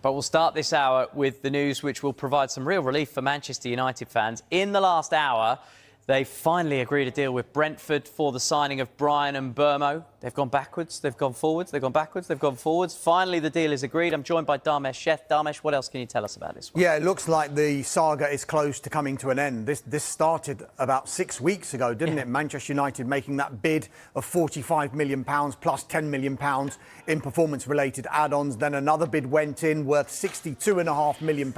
But we'll start this hour with the news which will provide some real relief for Manchester United fans. In the last hour, they finally agreed a deal with Brentford for the signing of Bryan Mbeumo. They've gone backwards, they've gone forwards, they've gone backwards, they've gone forwards. Finally, the deal is agreed. I'm joined by Dharmesh Sheth. Dharmesh, what else can you tell us about this one? Yeah, it looks like the saga is close to coming to an end. This started about 6 weeks ago, didn't it? Manchester United making that bid of £45 million plus £10 million in performance-related add-ons. Then another bid went in worth £62.5 million.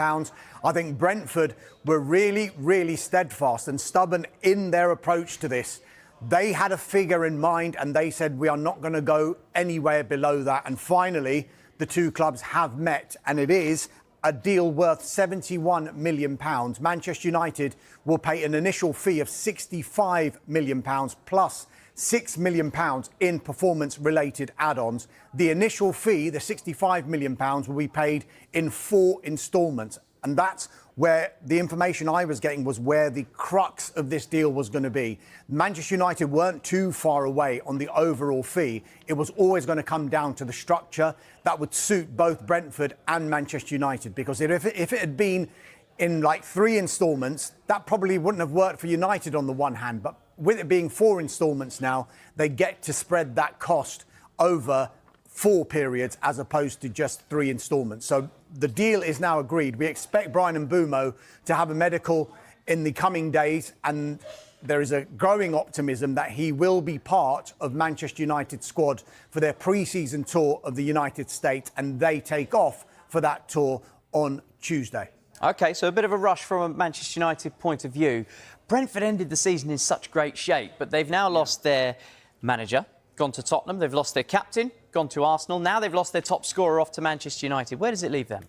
I think Brentford were really, really steadfast and stubborn in their approach to this. They had a figure in mind and they said, we are not going to go anywhere below that. And finally, the two clubs have met, and it is a deal worth £71 million. Manchester United will pay an initial fee of £65 million plus £6 million in performance-related add-ons. The initial fee, the £65 million, will be paid in 4 instalments. And that's where the information I was getting was where the crux of this deal was going to be. Manchester United weren't too far away on the overall fee. It was always going to come down to the structure that would suit both Brentford and Manchester United. Because if it had been in like 3 instalments, that probably wouldn't have worked for United on the one hand. But with it being 4 instalments now, they get to spread that cost over 4 periods as opposed to just 3 instalments. So the deal is now agreed. We expect Bryan Mbeumo to have a medical in the coming days, and there is a growing optimism that he will be part of Manchester United's squad for their pre-season tour of the United States, and they take off for that tour on Tuesday. OK, so a bit of a rush from a Manchester United point of view. Brentford ended the season in such great shape, but they've now lost their manager, gone to Tottenham. They've lost their captain, gone to Arsenal. Now they've lost their top scorer off to Manchester United. Where does it leave them?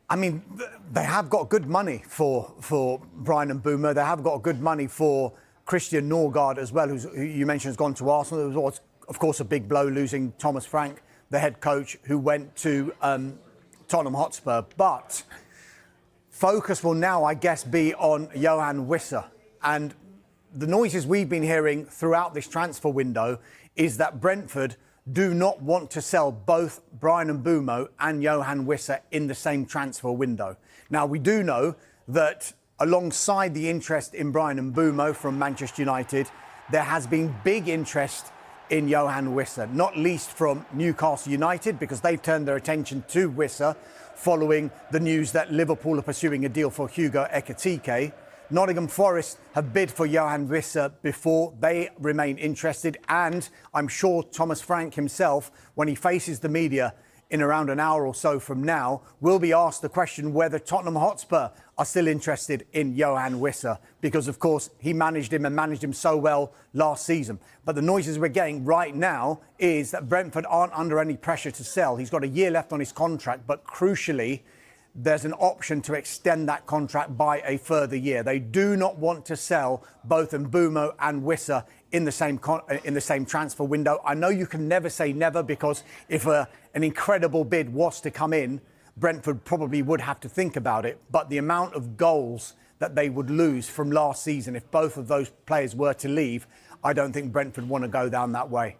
I mean, they have got good money for Bryan Mbeumo. They have got good money for Christian Norgard as well, who you mentioned has gone to Arsenal. It was, of course, a big blow losing Thomas Frank, the head coach, who went to Tottenham Hotspur. But focus will now, I guess, be on Johan Wissa. And the noises we've been hearing throughout this transfer window is that Brentford do not want to sell both Bryan Mbeumo and Johan Wissa in the same transfer window. Now, we do know that alongside the interest in Bryan Mbeumo from Manchester United, there has been big interest in Johan Wissa, not least from Newcastle United, because they've turned their attention to Wissa following the news that Liverpool are pursuing a deal for Hugo Ekitike. Nottingham Forest have bid for Johan Wissa before. They remain interested, and I'm sure Thomas Frank himself, when he faces the media in around an hour or so from now, will be asked the question whether Tottenham Hotspur are still interested in Johan Wissa, because, of course, he managed him so well last season. But the noises we're getting right now is that Brentford aren't under any pressure to sell. He's got a year left on his contract, but crucially, there's an option to extend that contract by a further year. They do not want to sell both Mbeumo and Wissa in the same transfer window. I know you can never say never, because if an incredible bid was to come in, Brentford probably would have to think about it. But the amount of goals that they would lose from last season if both of those players were to leave, I don't think Brentford want to go down that way.